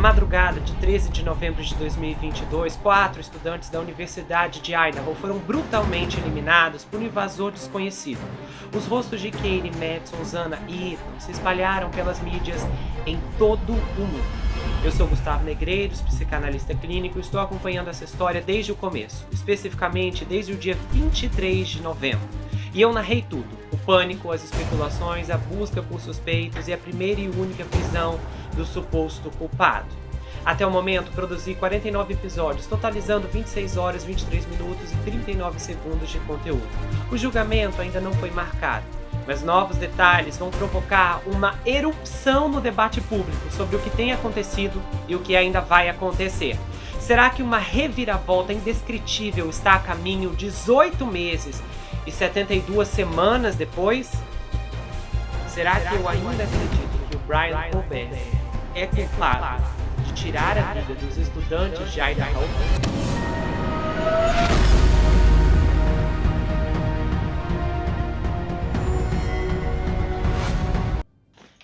madrugada de 13 de novembro de 2022, 4 estudantes da Universidade de Idaho foram brutalmente eliminados por um invasor desconhecido. Os rostos de Katie, Madison, Zana e Ethan se espalharam pelas mídias em todo o mundo. Eu sou Gustavo Negreiros, psicanalista clínico, e estou acompanhando essa história desde o começo, especificamente desde o dia 23 de novembro. E eu narrei tudo: o pânico, as especulações, a busca por suspeitos e a primeira e única prisão do suposto culpado. Até o momento, produzi 49 episódios, totalizando 26 horas, 23 minutos e 39 segundos de conteúdo. O julgamento ainda não foi marcado, mas novos detalhes vão provocar uma erupção no debate público sobre o que tem acontecido e o que ainda vai acontecer. Será que uma reviravolta indescritível está a caminho 18 meses e 72 semanas depois? Será que eu ainda acredito que o Brian Colbert é culpado de tirar a vida dos estudantes de Idaho?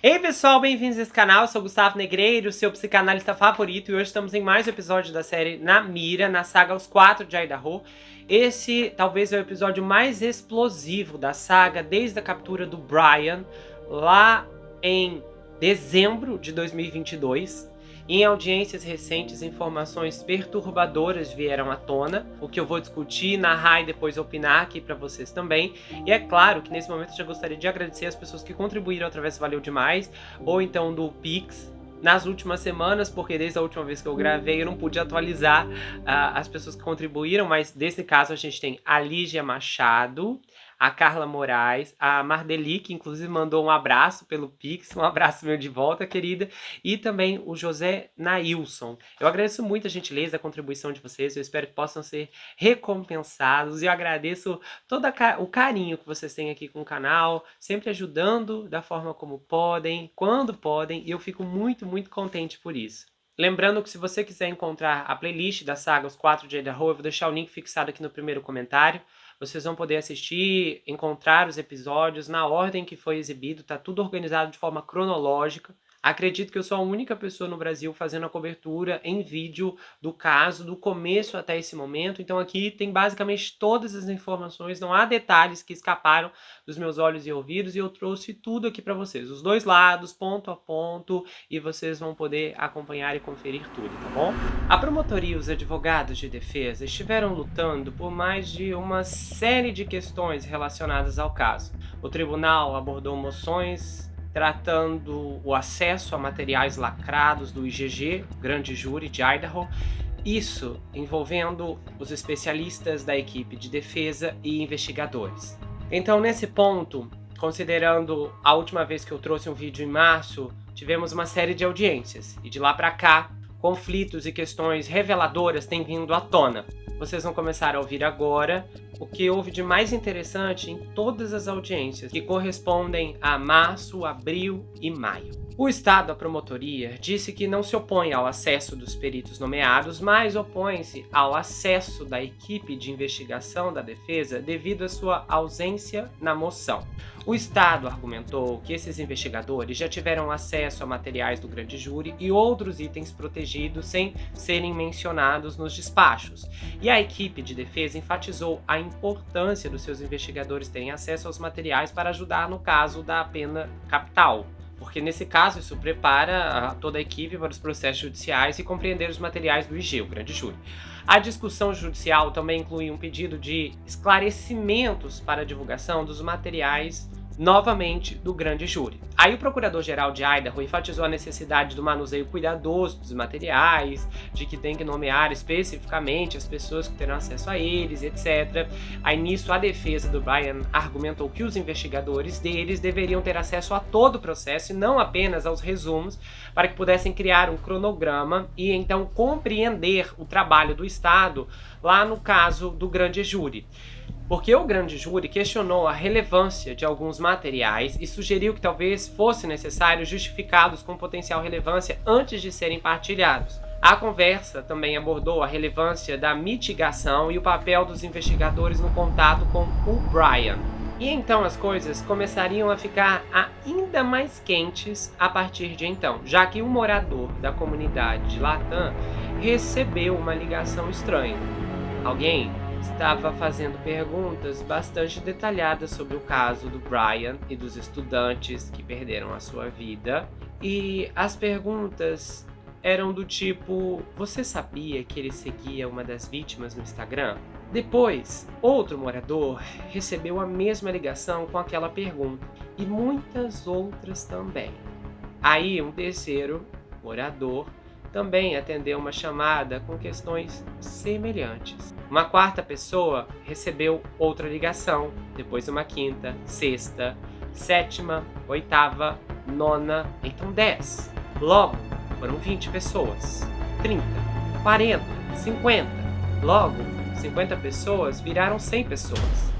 Ei pessoal, bem-vindos a esse canal, eu sou Gustavo Negreiro, seu psicanalista favorito, e hoje estamos em mais um episódio da série Na Mira, na saga Os Quatro de Idaho. Esse talvez é o episódio mais explosivo da saga desde a captura do Brian, lá em dezembro de 2022. Em audiências recentes, informações perturbadoras vieram à tona, o que eu vou discutir, narrar e depois opinar aqui para vocês também. E é claro que nesse momento eu já gostaria de agradecer as pessoas que contribuíram através do Valeu Demais, ou então do Pix, nas últimas semanas, porque desde a última vez que eu gravei eu não pude atualizar as pessoas que contribuíram, mas nesse caso a gente tem a Lígia Machado, a Carla Moraes, a Mardeli, que inclusive mandou um abraço pelo Pix, um abraço meu de volta, querida, e também o José Nailson. Eu agradeço muito a gentileza, a contribuição de vocês, eu espero que possam ser recompensados, e eu agradeço todo o carinho que vocês têm aqui com o canal, sempre ajudando da forma como podem, quando podem, e eu fico muito, muito contente por isso. Lembrando que se você quiser encontrar a playlist da saga Os Quatro de Idaho, eu vou deixar o link fixado aqui no primeiro comentário. Vocês vão poder assistir, encontrar os episódios na ordem que foi exibido, tá tudo organizado de forma cronológica. Acredito que eu sou a única pessoa no Brasil fazendo a cobertura em vídeo do caso, do começo até esse momento. Então aqui tem basicamente todas as informações, não há detalhes que escaparam dos meus olhos e ouvidos, e eu trouxe tudo aqui para vocês, os dois lados, ponto a ponto, e vocês vão poder acompanhar e conferir tudo, tá bom? A promotoria e os advogados de defesa estiveram lutando por mais de uma série de questões relacionadas ao caso. O tribunal abordou moções tratando o acesso a materiais lacrados do IGG, Grande Júri de Idaho, isso envolvendo os especialistas da equipe de defesa e investigadores. Então, nesse ponto, considerando a última vez que eu trouxe um vídeo em março, tivemos uma série de audiências, e de lá para cá, conflitos e questões reveladoras têm vindo à tona. Vocês vão começar a ouvir agora o que houve de mais interessante em todas as audiências, que correspondem a março, abril e maio. O Estado, a promotoria, disse que não se opõe ao acesso dos peritos nomeados, mas opõe-se ao acesso da equipe de investigação da defesa devido à sua ausência na moção. O Estado argumentou que esses investigadores já tiveram acesso a materiais do grande júri e outros itens protegidos sem serem mencionados nos despachos. E a equipe de defesa enfatizou a importância dos seus investigadores terem acesso aos materiais para ajudar no caso da pena capital, porque nesse caso isso prepara toda a equipe para os processos judiciais e compreender os materiais do IG, o grande júri. A discussão judicial também inclui um pedido de esclarecimentos para a divulgação dos materiais novamente do grande júri. Aí o procurador-geral de Idaho enfatizou a necessidade do manuseio cuidadoso dos materiais, de que tem que nomear especificamente as pessoas que terão acesso a eles, etc. Aí nisso a defesa do Brian argumentou que os investigadores deles deveriam ter acesso a todo o processo e não apenas aos resumos, para que pudessem criar um cronograma e então compreender o trabalho do Estado lá no caso do grande júri. Porque o grande júri questionou a relevância de alguns materiais e sugeriu que talvez fosse necessário justificá-los com potencial relevância antes de serem partilhados. A conversa também abordou a relevância da mitigação e o papel dos investigadores no contato com o Brian. E então as coisas começariam a ficar ainda mais quentes a partir de então, já que um morador da comunidade de Latam recebeu uma ligação estranha. Alguém estava fazendo perguntas bastante detalhadas sobre o caso do Brian e dos estudantes que perderam a sua vida. E as perguntas eram do tipo: você sabia que ele seguia uma das vítimas no Instagram? Depois, outro morador recebeu a mesma ligação com aquela pergunta, e muitas outras também. Aí, um terceiro morador também atendeu uma chamada com questões semelhantes. Uma quarta pessoa recebeu outra ligação, depois uma quinta, sexta, sétima, oitava, nona, então 10. Logo, foram 20 pessoas, 30, 40, 50. Logo, 50 pessoas viraram 100 pessoas.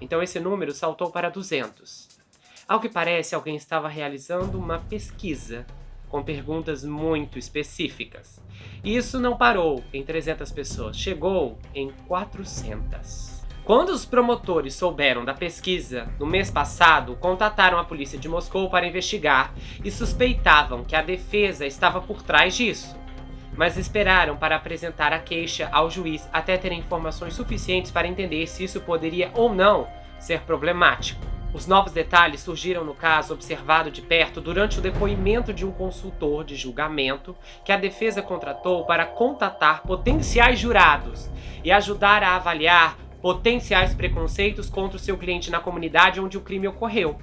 Então esse número saltou para 200. Ao que parece, alguém estava realizando uma pesquisa com perguntas muito específicas. E isso não parou em 300 pessoas, chegou em 400. Quando os promotores souberam da pesquisa, no mês passado, contataram a polícia de Moscou para investigar e suspeitavam que a defesa estava por trás disso. Mas esperaram para apresentar a queixa ao juiz até terem informações suficientes para entender se isso poderia ou não ser problemático. Os novos detalhes surgiram no caso observado de perto durante o depoimento de um consultor de julgamento que a defesa contratou para contatar potenciais jurados e ajudar a avaliar potenciais preconceitos contra o seu cliente na comunidade onde o crime ocorreu.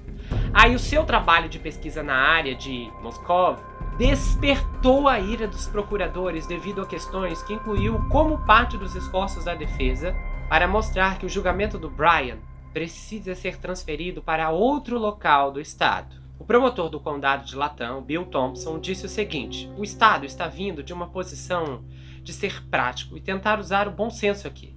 Aí o seu trabalho de pesquisa na área de Moscou despertou a ira dos procuradores devido a questões que incluiu como parte dos esforços da defesa para mostrar que o julgamento do Brian precisa ser transferido para outro local do estado. O promotor do condado de Latam, Bill Thompson, disse o seguinte: o estado está vindo de uma posição de ser prático e tentar usar o bom senso aqui.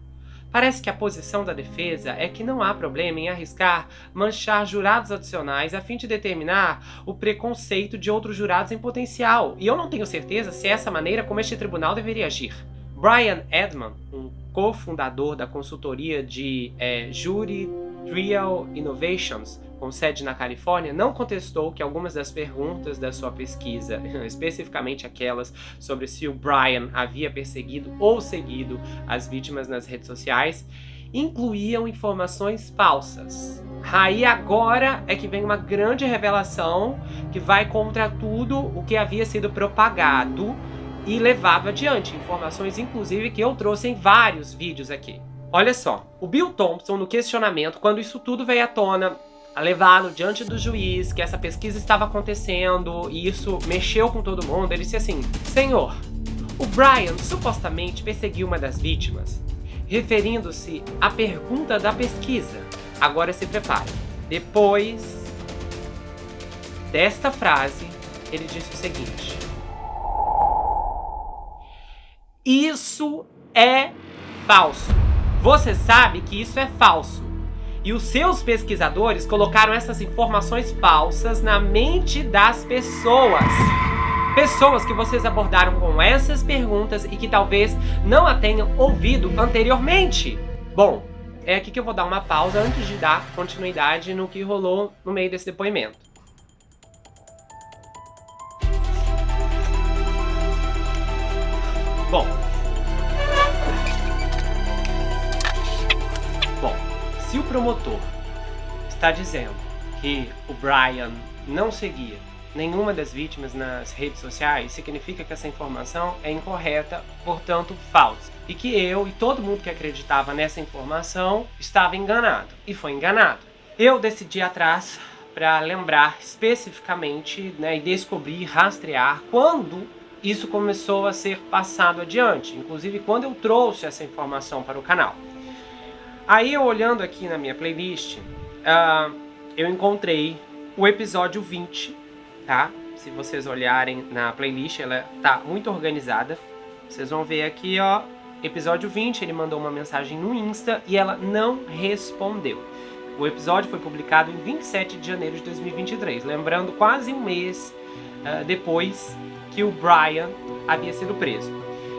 Parece que a posição da defesa é que não há problema em arriscar manchar jurados adicionais a fim de determinar o preconceito de outros jurados em potencial, e eu não tenho certeza se é essa maneira como este tribunal deveria agir. Brian Edman, um cofundador da consultoria de Jury Trial Innovations, com sede na Califórnia, não contestou que algumas das perguntas da sua pesquisa, especificamente aquelas sobre se o Brian havia perseguido ou seguido as vítimas nas redes sociais, incluíam informações falsas. Aí agora é que vem uma grande revelação que vai contra tudo o que havia sido propagado e levava adiante, informações inclusive que eu trouxe em vários vídeos aqui. Olha só, o Bill Thompson, no questionamento, quando isso tudo veio à tona, a levá-lo diante do juiz, que essa pesquisa estava acontecendo e isso mexeu com todo mundo, ele disse assim: senhor, o Brian supostamente perseguiu uma das vítimas, referindo-se à pergunta da pesquisa. Agora se prepare. Depois desta frase, ele disse o seguinte: isso é falso. Você sabe que isso é falso. E os seus pesquisadores colocaram essas informações falsas na mente das pessoas. Pessoas que vocês abordaram com essas perguntas e que talvez não a tenham ouvido anteriormente. Bom, é aqui que eu vou dar uma pausa antes de dar continuidade no que rolou no meio desse depoimento. Bom, se o promotor está dizendo que o Brian não seguia nenhuma das vítimas nas redes sociais, significa que essa informação é incorreta, portanto falsa. E que eu e todo mundo que acreditava nessa informação estava enganado. E foi enganado. Eu decidi ir atrás para lembrar especificamente, e descobrir, rastrear quando isso começou a ser passado adiante. Inclusive quando eu trouxe essa informação para o canal. Aí eu olhando aqui na minha playlist, eu encontrei o episódio 20, tá? Se vocês olharem na playlist, ela tá muito organizada. Vocês vão ver aqui, ó, episódio 20, ele mandou uma mensagem no Insta e ela não respondeu. O episódio foi publicado em 27 de janeiro de 2023, lembrando quase um mês depois que o Brian havia sido preso.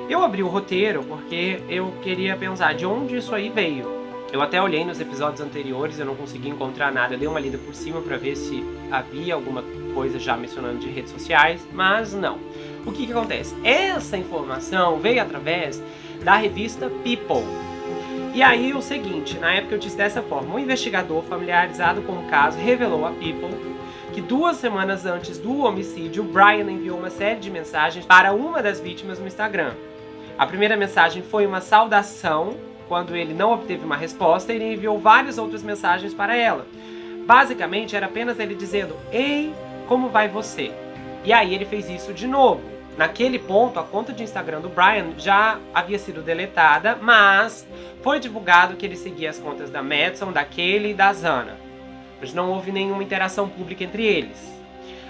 Eu abri o roteiro porque eu queria pensar de onde isso aí veio. Eu até olhei nos episódios anteriores, eu não consegui encontrar nada, eu dei uma lida por cima para ver se havia alguma coisa já mencionando de redes sociais, mas não. O que acontece? Essa informação veio através da revista People. E aí o seguinte, na época eu disse dessa forma, um investigador familiarizado com o caso revelou a People que 2 semanas antes do homicídio, Brian enviou uma série de mensagens para uma das vítimas no Instagram. A primeira mensagem foi uma saudação. Quando ele não obteve uma resposta, ele enviou várias outras mensagens para ela. Basicamente, era apenas ele dizendo, ei, como vai você? E aí ele fez isso de novo. Naquele ponto, a conta de Instagram do Brian já havia sido deletada, mas foi divulgado que ele seguia as contas da Madison, da Kaylee e da Zana. Mas não houve nenhuma interação pública entre eles.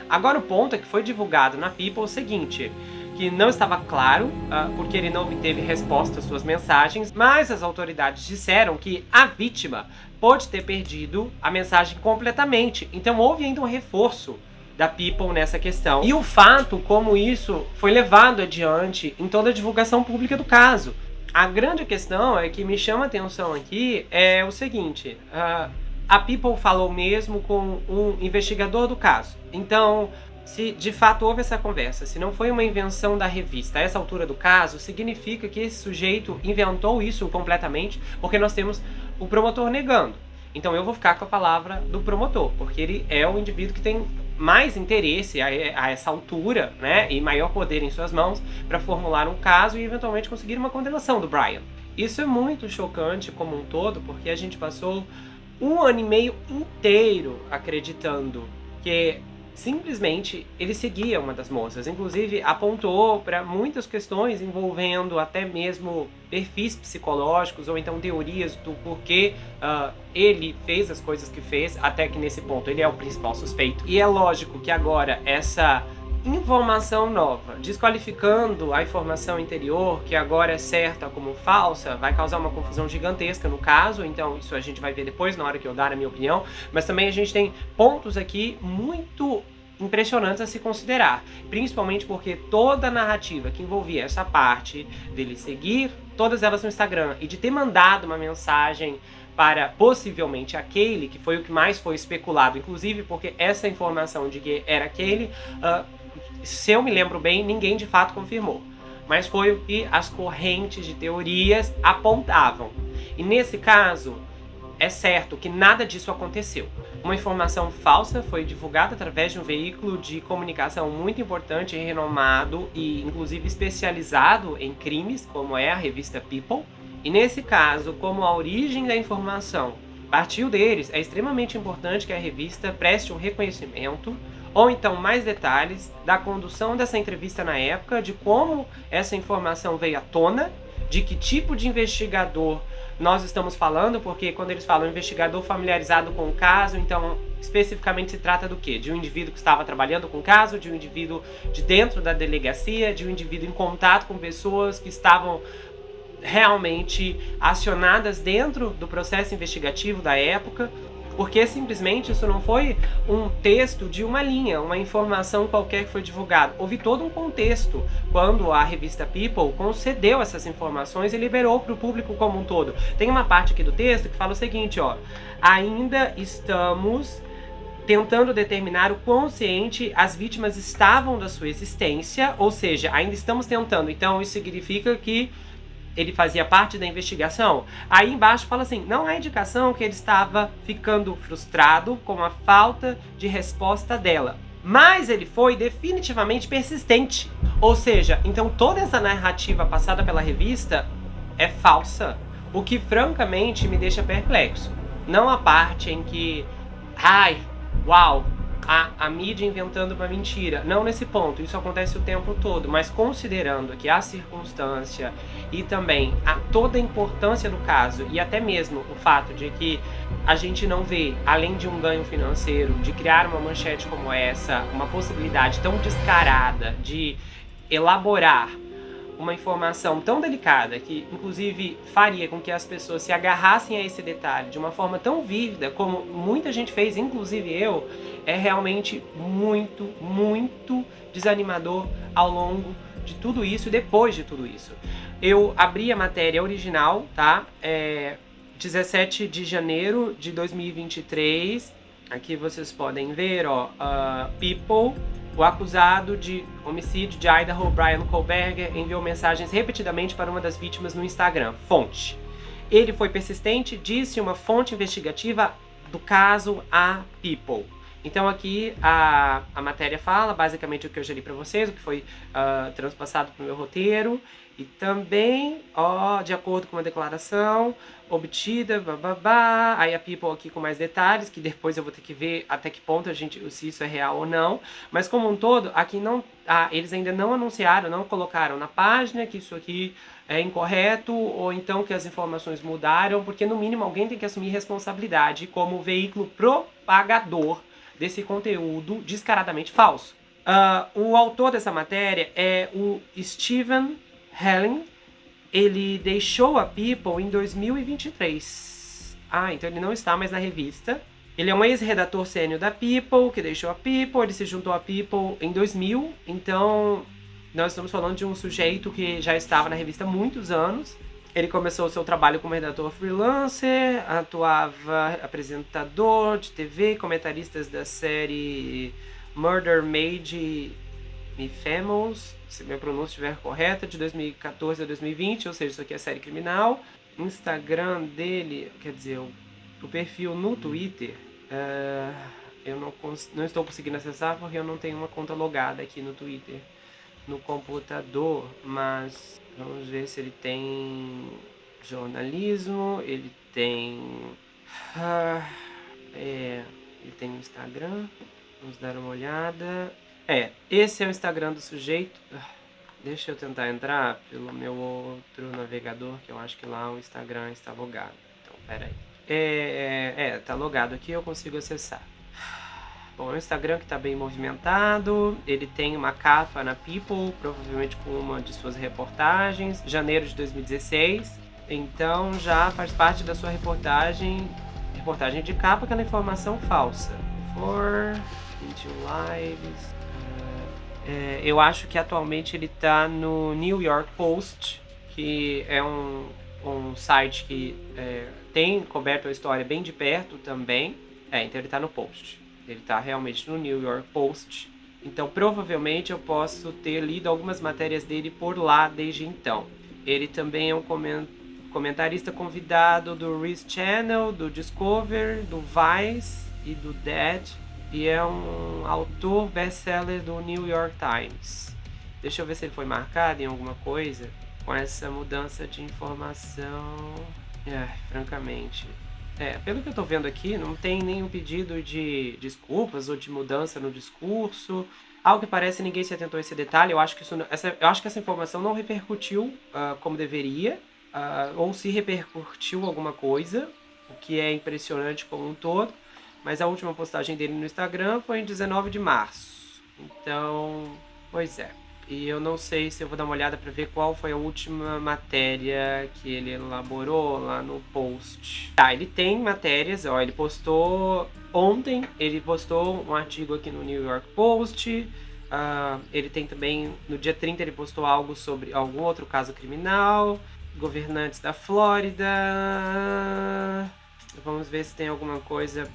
Agora o ponto é que foi divulgado na People o seguinte, que não estava claro, porque ele não obteve resposta às suas mensagens, mas as autoridades disseram que a vítima pode ter perdido a mensagem completamente. Então houve ainda um reforço da People nessa questão. E o fato como isso foi levado adiante em toda a divulgação pública do caso. A grande questão é que me chama a atenção aqui é o seguinte, a People falou mesmo com um investigador do caso. Então, se de fato houve essa conversa, se não foi uma invenção da revista a essa altura do caso, significa que esse sujeito inventou isso completamente, porque nós temos o promotor negando. Então eu vou ficar com a palavra do promotor, porque ele é o indivíduo que tem mais interesse a essa altura, né, e maior poder em suas mãos para formular um caso e eventualmente conseguir uma condenação do Brian. Isso é muito chocante como um todo, porque a gente passou 1 ano e meio inteiro acreditando que simplesmente ele seguia uma das moças. Inclusive apontou para muitas questões envolvendo até mesmo perfis psicológicos ou então teorias do porquê ele fez as coisas que fez, até que nesse ponto ele é o principal suspeito. E é lógico que agora essa informação nova, desqualificando a informação anterior, que agora é certa como falsa, vai causar uma confusão gigantesca no caso. Então isso a gente vai ver depois na hora que eu dar a minha opinião, mas também a gente tem pontos aqui muito impressionantes a se considerar, principalmente porque toda a narrativa que envolvia essa parte dele seguir todas elas no Instagram e de ter mandado uma mensagem para possivelmente a Kaylee, que foi o que mais foi especulado, inclusive porque essa informação de que era Kaylee, se eu me lembro bem, ninguém de fato confirmou. Mas foi o que as correntes de teorias apontavam. E nesse caso, é certo que nada disso aconteceu. Uma informação falsa foi divulgada através de um veículo de comunicação muito importante e renomado e inclusive especializado em crimes, como é a revista People. E nesse caso, como a origem da informação partiu deles, é extremamente importante que a revista preste um reconhecimento ou então mais detalhes da condução dessa entrevista na época, de como essa informação veio à tona, de que tipo de investigador nós estamos falando, porque quando eles falam investigador familiarizado com o caso, então especificamente se trata do quê? De um indivíduo que estava trabalhando com o caso, de um indivíduo de dentro da delegacia, de um indivíduo em contato com pessoas que estavam realmente acionadas dentro do processo investigativo da época, porque simplesmente isso não foi um texto de uma linha, uma informação qualquer que foi divulgada. Houve todo um contexto quando a revista People concedeu essas informações e liberou para o público como um todo. Tem uma parte aqui do texto que fala o seguinte, ó: ainda estamos tentando determinar o quão ciente as vítimas estavam da sua existência, ou seja, ainda estamos tentando. Então isso significa que ele fazia parte da investigação. Aí embaixo fala assim, não há indicação que ele estava ficando frustrado com a falta de resposta dela. Mas ele foi definitivamente persistente. Ou seja, então toda essa narrativa passada pela revista é falsa. O que francamente me deixa perplexo. Não a parte em que, uau, a mídia inventando uma mentira. Não nesse ponto, isso acontece o tempo todo, mas considerando que a circunstância e também toda a importância do caso e até mesmo o fato de que a gente não vê, além de um ganho financeiro, de criar uma manchete como essa, uma possibilidade tão descarada de elaborar uma informação tão delicada que inclusive faria com que as pessoas se agarrassem a esse detalhe de uma forma tão vívida como muita gente fez, inclusive eu, é realmente muito, muito desanimador ao longo de tudo isso e depois de tudo isso. Eu abri a matéria original, tá? 17 de janeiro de 2023. Aqui vocês podem ver, ó, People, o acusado de homicídio de Idaho, Bryan Kohberger, enviou mensagens repetidamente para uma das vítimas no Instagram. Fonte. Ele foi persistente, disse uma fonte investigativa do caso a People. Então aqui a matéria fala basicamente o que eu já li para vocês, o que foi transpassado para o meu roteiro. E também, de acordo com uma declaração obtida, aí a People aqui com mais detalhes, que depois eu vou ter que ver até que ponto se isso é real ou não. Mas como um todo, aqui não, eles ainda não anunciaram, não colocaram na página que isso aqui é incorreto, ou então que as informações mudaram, porque no mínimo alguém tem que assumir responsabilidade como veículo propagador desse conteúdo descaradamente falso. O autor dessa matéria é o Steven Helen. Ele deixou a People em 2023. Então ele não está mais na revista. Ele é um ex-redator sênior da People, que deixou a People. Ele se juntou à People em 2000. Então nós estamos falando de um sujeito que já estava na revista há muitos anos. Ele começou o seu trabalho como redator freelancer, atuava apresentador de TV, comentaristas da série Murder Made Me Famous, se minha pronúncia estiver correta, de 2014 a 2020, ou seja, isso aqui é série criminal. Instagram dele, quer dizer, o perfil no Twitter, eu não estou conseguindo acessar porque eu não tenho uma conta logada aqui no Twitter, no computador, mas vamos ver se ele tem jornalismo, ele tem ele tem um Instagram, vamos dar uma olhada. Esse é o Instagram do sujeito. Deixa eu tentar entrar pelo meu outro navegador, que eu acho que lá o Instagram está logado. Então, peraí. Tá logado aqui, eu consigo acessar. Bom, é um Instagram que está bem movimentado, ele tem uma capa na People, provavelmente com uma de suas reportagens, janeiro de 2016. Então já faz parte da sua reportagem de capa, aquela informação falsa. For 21 lives. Eu acho que atualmente ele está no New York Post, que é um site que tem coberto a história bem de perto também. Então ele está no Post. Ele está realmente no New York Post. Então provavelmente eu posso ter lido algumas matérias dele por lá desde então. Ele também é um comentarista convidado do Reese Channel, do Discover, do Vice e do Dead. E é um autor best-seller do New York Times. Deixa eu ver se ele foi marcado em alguma coisa com essa mudança de informação. Francamente. Pelo que eu tô vendo aqui, não tem nenhum pedido de desculpas ou de mudança no discurso. Ao que parece, ninguém se atentou a esse detalhe. Eu acho que essa informação não repercutiu como deveria, ou se repercutiu alguma coisa, o que é impressionante como um todo. Mas a última postagem dele no Instagram foi em 19 de março. Então, pois é. E eu não sei se eu vou dar uma olhada para ver qual foi a última matéria que ele elaborou lá no post. Ele tem matérias, ele postou ontem, ele postou um artigo aqui no New York Post. Ele tem também, no dia 30 ele postou algo sobre algum outro caso criminal, governantes da Flórida. Vamos ver se tem alguma coisa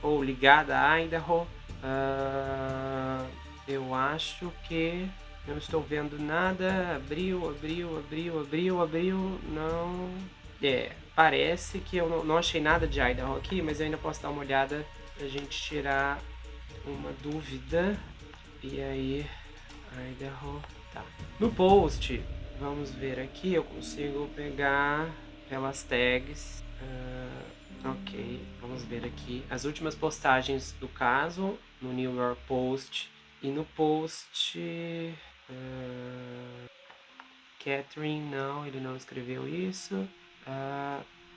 ou ligada a Idaho. Eu acho que não estou vendo nada. Abril. Não. Parece que eu não achei nada de Idaho aqui, mas eu ainda posso dar uma olhada pra gente tirar uma dúvida. E aí, Idaho. Tá. No post, vamos ver aqui, eu consigo pegar pelas tags. Ok, vamos ver aqui as últimas postagens do caso no New York Post. E no post Catherine, não, ele não escreveu isso.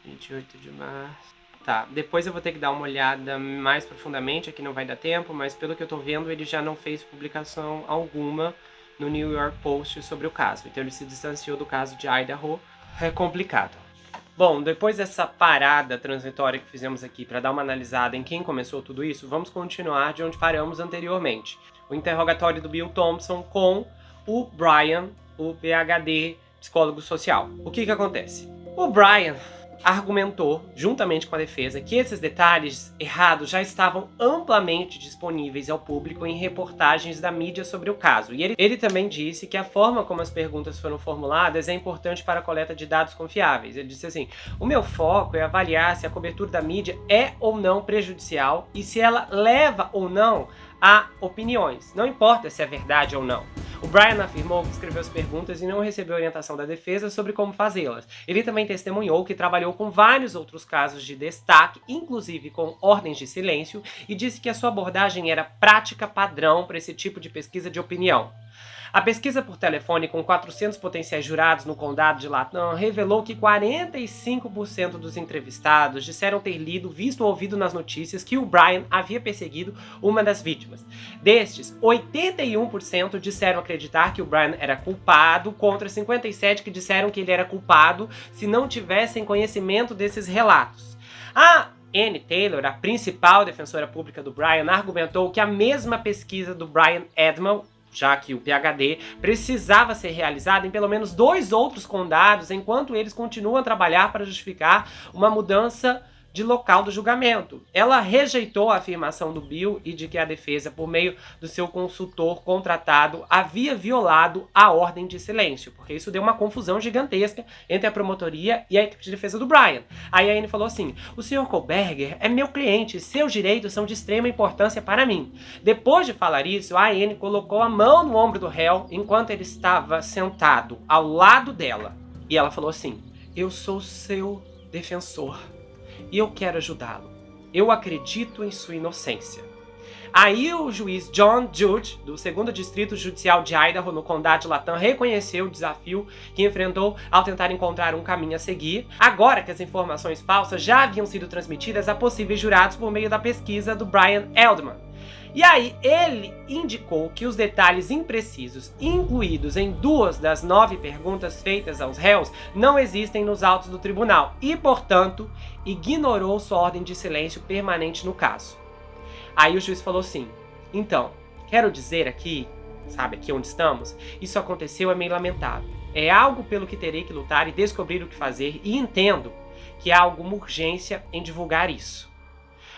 28 de março. Tá, depois eu vou ter que dar uma olhada mais profundamente, aqui não vai dar tempo, mas pelo que eu tô vendo, ele já não fez publicação alguma no New York Post sobre o caso. Então ele se distanciou do caso de Idaho. É complicado. Bom, depois dessa parada transitória que fizemos aqui para dar uma analisada em quem começou tudo isso, vamos continuar de onde paramos anteriormente. O interrogatório do Bill Thompson com o Bryan, o PhD, psicólogo social. O que acontece? O Bryan, argumentou, juntamente com a defesa, que esses detalhes errados já estavam amplamente disponíveis ao público em reportagens da mídia sobre o caso. E ele também disse que a forma como as perguntas foram formuladas é importante para a coleta de dados confiáveis. Ele disse assim: o meu foco é avaliar se a cobertura da mídia é ou não prejudicial e se ela leva ou não a opiniões. Não importa se é verdade ou não. O Bryan afirmou que escreveu as perguntas e não recebeu orientação da defesa sobre como fazê-las. Ele também testemunhou que trabalhou com vários outros casos de destaque, inclusive com ordens de silêncio, e disse que a sua abordagem era prática padrão para esse tipo de pesquisa de opinião. A pesquisa por telefone com 400 potenciais jurados no condado de Latam revelou que 45% dos entrevistados disseram ter lido, visto ou ouvido nas notícias que o Bryan havia perseguido uma das vítimas. Destes, 81% disseram acreditar que o Bryan era culpado, contra 57% que disseram que ele era culpado se não tivessem conhecimento desses relatos. A Anne Taylor, a principal defensora pública do Bryan, argumentou que a mesma pesquisa do Bryan Edmel, já que o PhD precisava ser realizado em pelo menos 2 outros condados, enquanto eles continuam a trabalhar para justificar uma mudança de local do julgamento. Ela rejeitou a afirmação do Bill e de que a defesa, por meio do seu consultor contratado, havia violado a ordem de silêncio, porque isso deu uma confusão gigantesca entre a promotoria e a equipe de defesa do Bryan. Aí a Anne falou assim: o Sr. Kohlberger é meu cliente, seus direitos são de extrema importância para mim. Depois de falar isso, a Anne colocou a mão no ombro do réu enquanto ele estava sentado ao lado dela. E ela falou assim: eu sou seu defensor e eu quero ajudá-lo. Eu acredito em sua inocência. Aí o juiz John Judge, do 2º Distrito Judicial de Idaho, no condado de Latam, reconheceu o desafio que enfrentou ao tentar encontrar um caminho a seguir, agora que as informações falsas já haviam sido transmitidas a possíveis jurados por meio da pesquisa do Bryan Edelman. E aí ele indicou que os detalhes imprecisos incluídos em 2 das 9 perguntas feitas aos réus não existem nos autos do tribunal e, portanto, ignorou sua ordem de silêncio permanente no caso. Aí o juiz falou assim: então, quero dizer aqui, sabe, aqui onde estamos, isso aconteceu, é meio lamentável. É algo pelo que terei que lutar e descobrir o que fazer, e entendo que há alguma urgência em divulgar isso.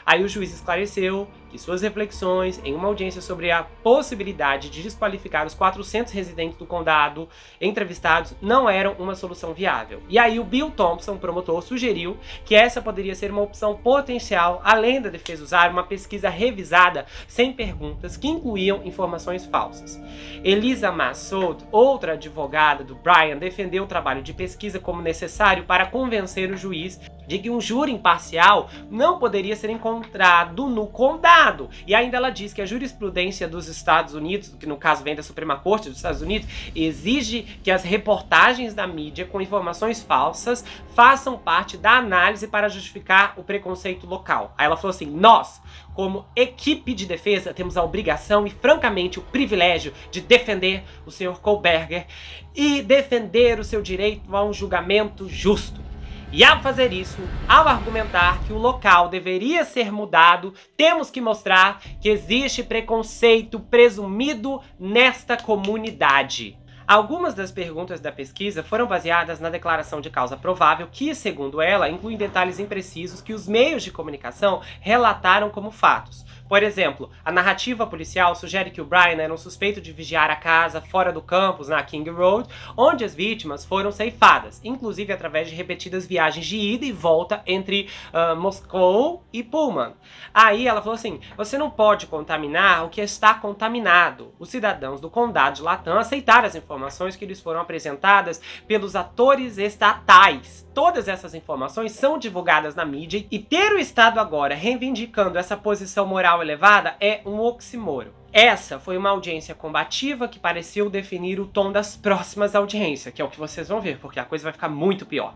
Aí o juiz esclareceu que suas reflexões em uma audiência sobre a possibilidade de desqualificar os 400 residentes do condado entrevistados não eram uma solução viável. E aí o Bill Thompson, promotor, sugeriu que essa poderia ser uma opção potencial, além da defesa usar uma pesquisa revisada sem perguntas que incluíam informações falsas. Elisa Massoud, outra advogada do Bryan, defendeu o trabalho de pesquisa como necessário para convencer o juiz de que um júri imparcial não poderia ser encontrado no condado. E ainda ela diz que a jurisprudência dos Estados Unidos, que no caso vem da Suprema Corte dos Estados Unidos, exige que as reportagens da mídia com informações falsas façam parte da análise para justificar o preconceito local. Aí ela falou assim: nós, como equipe de defesa, temos a obrigação e, francamente, o privilégio de defender o Sr. Kohlberger e defender o seu direito a um julgamento justo. E ao fazer isso, ao argumentar que o local deveria ser mudado, temos que mostrar que existe preconceito presumido nesta comunidade. Algumas das perguntas da pesquisa foram baseadas na declaração de causa provável, que, segundo ela, inclui detalhes imprecisos que os meios de comunicação relataram como fatos. Por exemplo, a narrativa policial sugere que o Bryan era um suspeito de vigiar a casa fora do campus, na King Road, onde as vítimas foram ceifadas, inclusive através de repetidas viagens de ida e volta entre Moscou e Pullman. Aí ela falou assim: você não pode contaminar o que está contaminado. Os cidadãos do condado de Latam aceitaram as informações que lhes foram apresentadas pelos atores estatais. Todas essas informações são divulgadas na mídia e ter o Estado agora reivindicando essa posição moral elevada é um oxímoro. Essa foi uma audiência combativa que pareceu definir o tom das próximas audiências, que é o que vocês vão ver, porque a coisa vai ficar muito pior.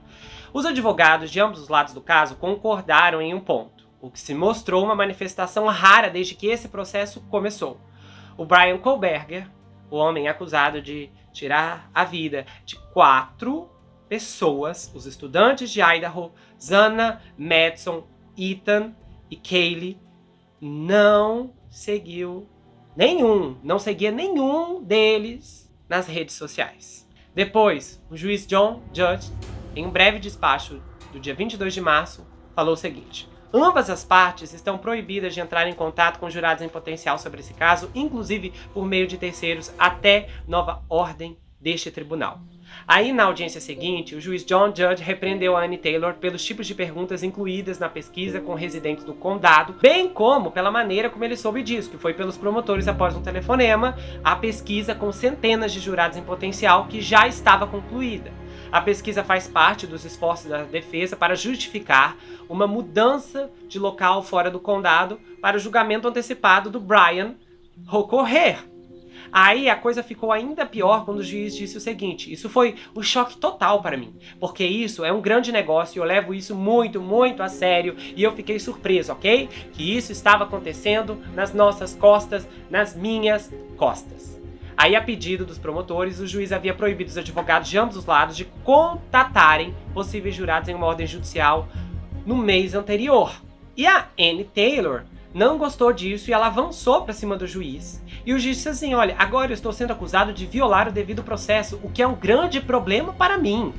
Os advogados de ambos os lados do caso concordaram em um ponto, o que se mostrou uma manifestação rara desde que esse processo começou. O Bryan Kohlberger, o homem acusado de tirar a vida de 4 pessoas, os estudantes de Idaho, Zana, Madison, Ethan e Kaylee, não seguia nenhum deles nas redes sociais. Depois, o juiz John Judge, em um breve despacho do dia 22 de março, falou o seguinte: ambas as partes estão proibidas de entrar em contato com jurados em potencial sobre esse caso, inclusive por meio de terceiros, até nova ordem deste tribunal. Aí, na audiência seguinte, o juiz John Judge repreendeu a Annie Taylor pelos tipos de perguntas incluídas na pesquisa com residentes do condado, bem como pela maneira como ele soube disso, que foi pelos promotores após um telefonema, a pesquisa com centenas de jurados em potencial que já estava concluída. A pesquisa faz parte dos esforços da defesa para justificar uma mudança de local fora do condado para o julgamento antecipado do Brian ocorrer. Aí a coisa ficou ainda pior quando o juiz disse o seguinte: isso foi um choque total para mim, porque isso é um grande negócio e eu levo isso muito, muito a sério, e eu fiquei surpreso, ok? Que isso estava acontecendo nas nossas costas, nas minhas costas. Aí, a pedido dos promotores, o juiz havia proibido os advogados de ambos os lados de contatarem possíveis jurados em uma ordem judicial no mês anterior. E a Annie Taylor não gostou disso e ela avançou para cima do juiz. E o juiz disse assim: olha, agora eu estou sendo acusado de violar o devido processo, o que é um grande problema para mim.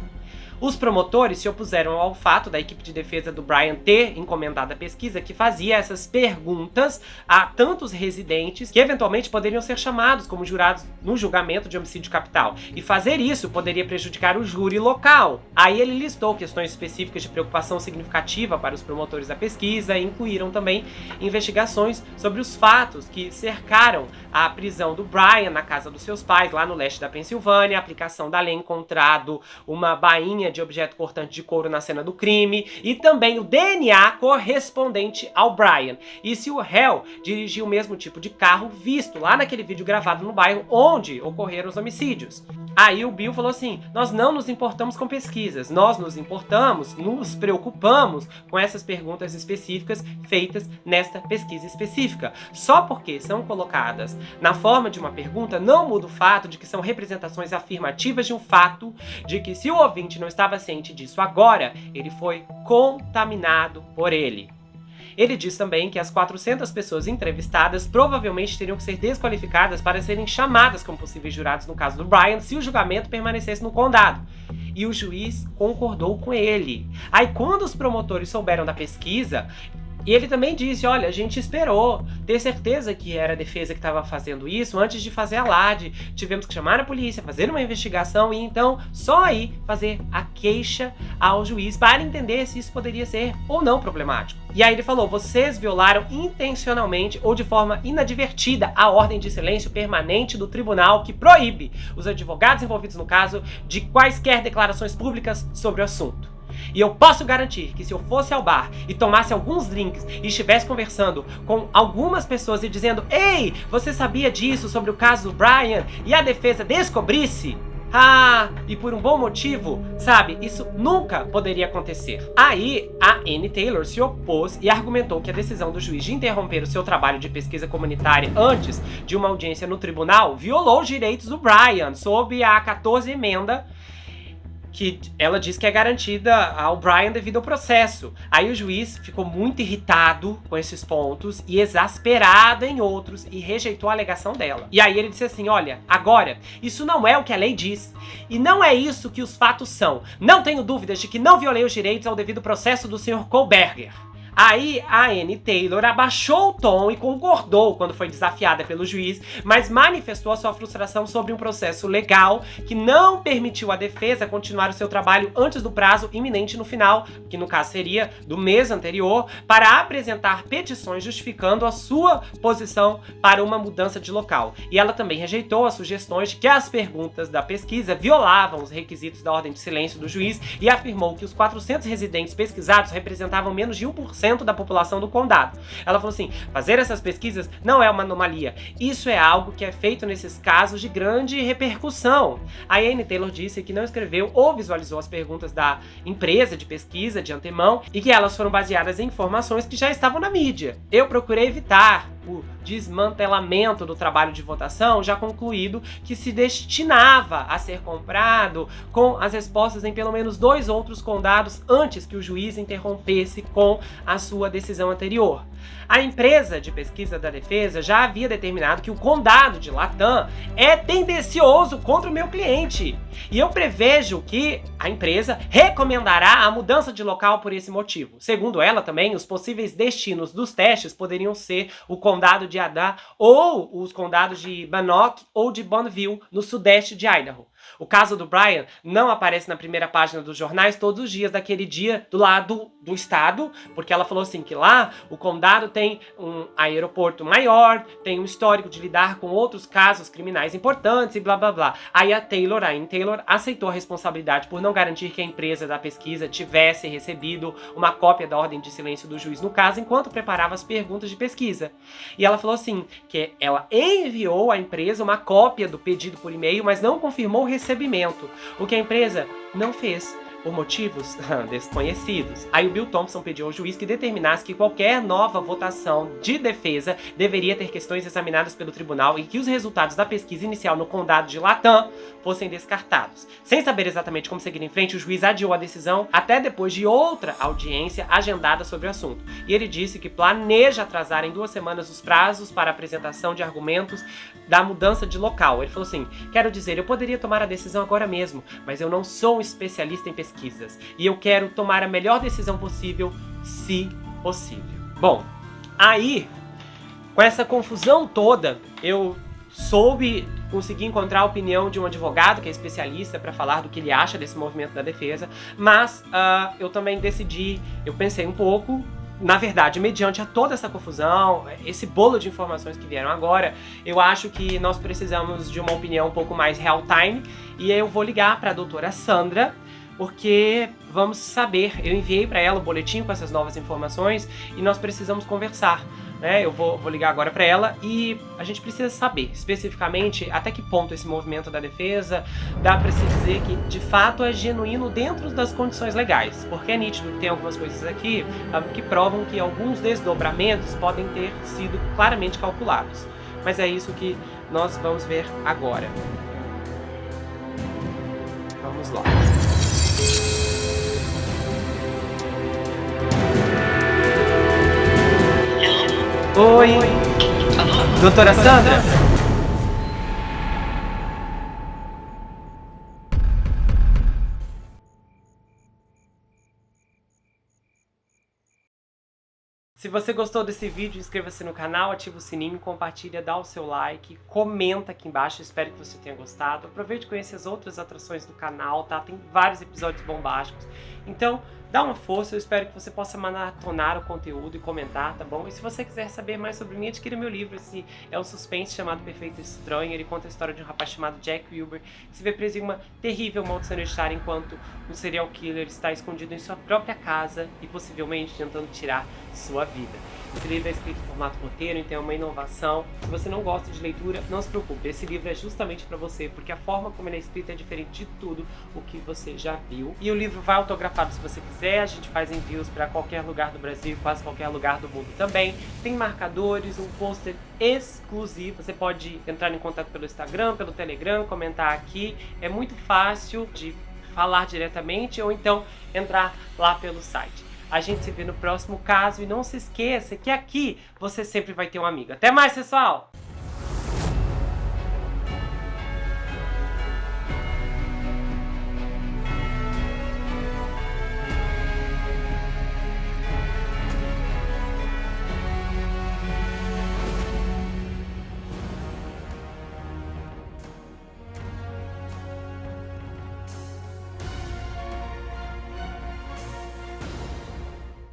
Os promotores se opuseram ao fato da equipe de defesa do Brian ter encomendado a pesquisa que fazia essas perguntas a tantos residentes que eventualmente poderiam ser chamados como jurados no julgamento de homicídio capital. E fazer isso poderia prejudicar o júri local. Aí ele listou questões específicas de preocupação significativa para os promotores da pesquisa e incluíram também investigações sobre os fatos que cercaram a prisão do Brian na casa dos seus pais, lá no leste da Pensilvânia, a aplicação da lei encontrado uma bainha de objeto cortante de couro na cena do crime e também o DNA correspondente ao Brian. E se o réu dirigia o mesmo tipo de carro visto lá naquele vídeo gravado no bairro onde ocorreram os homicídios. Aí o Bill falou assim: nós não nos importamos com pesquisas, nós nos preocupamos com essas perguntas específicas feitas nesta pesquisa específica. Só porque são colocadas na forma de uma pergunta não muda o fato de que são representações afirmativas de um fato, de que se o ouvinte não estava ciente disso agora, ele foi contaminado por ele. Ele diz também que as 400 pessoas entrevistadas provavelmente teriam que ser desqualificadas para serem chamadas como possíveis jurados no caso do Brian se o julgamento permanecesse no condado. E o juiz concordou com ele. Aí, quando os promotores souberam da pesquisa, e ele também disse: olha, a gente esperou ter certeza que era a defesa que estava fazendo isso antes de fazer a LAD. Tivemos que chamar a polícia, fazer uma investigação e então só aí fazer a queixa ao juiz para entender se isso poderia ser ou não problemático. E aí ele falou: vocês violaram intencionalmente ou de forma inadvertida a ordem de silêncio permanente do tribunal que proíbe os advogados envolvidos no caso de quaisquer declarações públicas sobre o assunto. E eu posso garantir que se eu fosse ao bar e tomasse alguns drinks e estivesse conversando com algumas pessoas e dizendo: ei, você sabia disso sobre o caso do Brian? E a defesa descobrisse? E por um bom motivo, sabe, isso nunca poderia acontecer. Aí, a Annie Taylor se opôs e argumentou que a decisão do juiz de interromper o seu trabalho de pesquisa comunitária antes de uma audiência no tribunal violou os direitos do Brian, sob a 14ª emenda, que ela diz que é garantida ao Brian devido ao processo. Aí o juiz ficou muito irritado com esses pontos e exasperado em outros e rejeitou a alegação dela. E aí ele disse assim: olha, agora, isso não é o que a lei diz e não é isso que os fatos são. Não tenho dúvidas de que não violei os direitos ao devido processo do Sr. Kohlberger. Aí a Annie Taylor abaixou o tom e concordou quando foi desafiada pelo juiz, mas manifestou a sua frustração sobre um processo legal que não permitiu à defesa continuar o seu trabalho antes do prazo iminente no final, que no caso seria do mês anterior, para apresentar petições justificando a sua posição para uma mudança de local. E ela também rejeitou as sugestões de que as perguntas da pesquisa violavam os requisitos da ordem de silêncio do juiz e afirmou que os 400 residentes pesquisados representavam menos de 1% da população do condado. Ela falou assim: fazer essas pesquisas não é uma anomalia, isso é algo que é feito nesses casos de grande repercussão. A Annie Taylor disse que não escreveu ou visualizou as perguntas da empresa de pesquisa de antemão e que elas foram baseadas em informações que já estavam na mídia. Eu procurei evitar o desmantelamento do trabalho de votação, já concluído que se destinava a ser comprado com as respostas em pelo menos 2 outros condados antes que o juiz interrompesse com a sua decisão anterior. A empresa de pesquisa da defesa já havia determinado que o condado de Latam é tendencioso contra o meu cliente. E eu prevejo que a empresa recomendará a mudança de local por esse motivo. Segundo ela também, os possíveis destinos dos testes poderiam ser o condado de Adá ou os condados de Bannock ou de Bonneville, no sudeste de Idaho. O caso do Brian não aparece na primeira página dos jornais todos os dias daquele dia do lado do estado, porque ela falou assim que lá o condado tem um aeroporto maior, tem um histórico de lidar com outros casos criminais importantes e blá blá blá. Aí a Anne Taylor, aceitou a responsabilidade por não garantir que a empresa da pesquisa tivesse recebido uma cópia da ordem de silêncio do juiz no caso enquanto preparava as perguntas de pesquisa. E ela falou assim que ela enviou à empresa uma cópia do pedido por e-mail, mas não confirmou o recebimento, o que a empresa não fez por motivos desconhecidos. Aí o Bill Thompson pediu ao juiz que determinasse que qualquer nova votação de defesa deveria ter questões examinadas pelo tribunal e que os resultados da pesquisa inicial no condado de Latam fossem descartados. Sem saber exatamente como seguir em frente, o juiz adiou a decisão até depois de outra audiência agendada sobre o assunto. E ele disse que planeja atrasar em 2 semanas os prazos para a apresentação de argumentos da mudança de local. Ele falou assim: quero dizer, eu poderia tomar a decisão agora mesmo, mas eu não sou um especialista em pesquisas e eu quero tomar a melhor decisão possível, se possível. Bom, aí, com essa confusão toda, eu consegui encontrar a opinião de um advogado que é especialista para falar do que ele acha desse movimento da defesa, mas eu também eu pensei um pouco. Na verdade, mediante a toda essa confusão, esse bolo de informações que vieram agora, eu acho que nós precisamos de uma opinião um pouco mais real-time, e eu vou ligar para a doutora Sandra, porque vamos saber, eu enviei para ela o boletim com essas novas informações e nós precisamos conversar, né? Eu vou ligar agora para ela e a gente precisa saber especificamente até que ponto esse movimento da defesa dá para se dizer que de fato é genuíno dentro das condições legais, porque é nítido que tem algumas coisas aqui que provam que alguns desdobramentos podem ter sido claramente calculados. Mas é isso que nós vamos ver agora. Vamos lá. Oi, doutora Sandra? Se você gostou desse vídeo, inscreva-se no canal, ativa o sininho, compartilha, dá o seu like, comenta aqui embaixo, espero que você tenha gostado. Aproveite e conheça as outras atrações do canal, tá? Tem vários episódios bombásticos. Então, dá uma força, eu espero que você possa maratonar o conteúdo e comentar, tá bom? E se você quiser saber mais sobre mim, adquira meu livro. Esse é um suspense chamado Perfeito Estranho. Ele conta a história de um rapaz chamado Jack Wilbur, que se vê preso em uma terrível maldição hereditária enquanto um serial killer está escondido em sua própria casa e possivelmente tentando tirar sua vida. Esse livro é escrito em formato roteiro, então é uma inovação. Se você não gosta de leitura, não se preocupe. Esse livro é justamente para você, porque a forma como ele é escrito é diferente de tudo o que você já viu. E o livro vai autografado se você quiser. A gente faz envios para qualquer lugar do Brasil, quase qualquer lugar do mundo também. Tem marcadores, um pôster exclusivo. Você pode entrar em contato pelo Instagram, pelo Telegram, comentar aqui. É muito fácil de falar diretamente ou então entrar lá pelo site. A gente se vê no próximo caso e não se esqueça que aqui você sempre vai ter um amigo. Até mais, pessoal!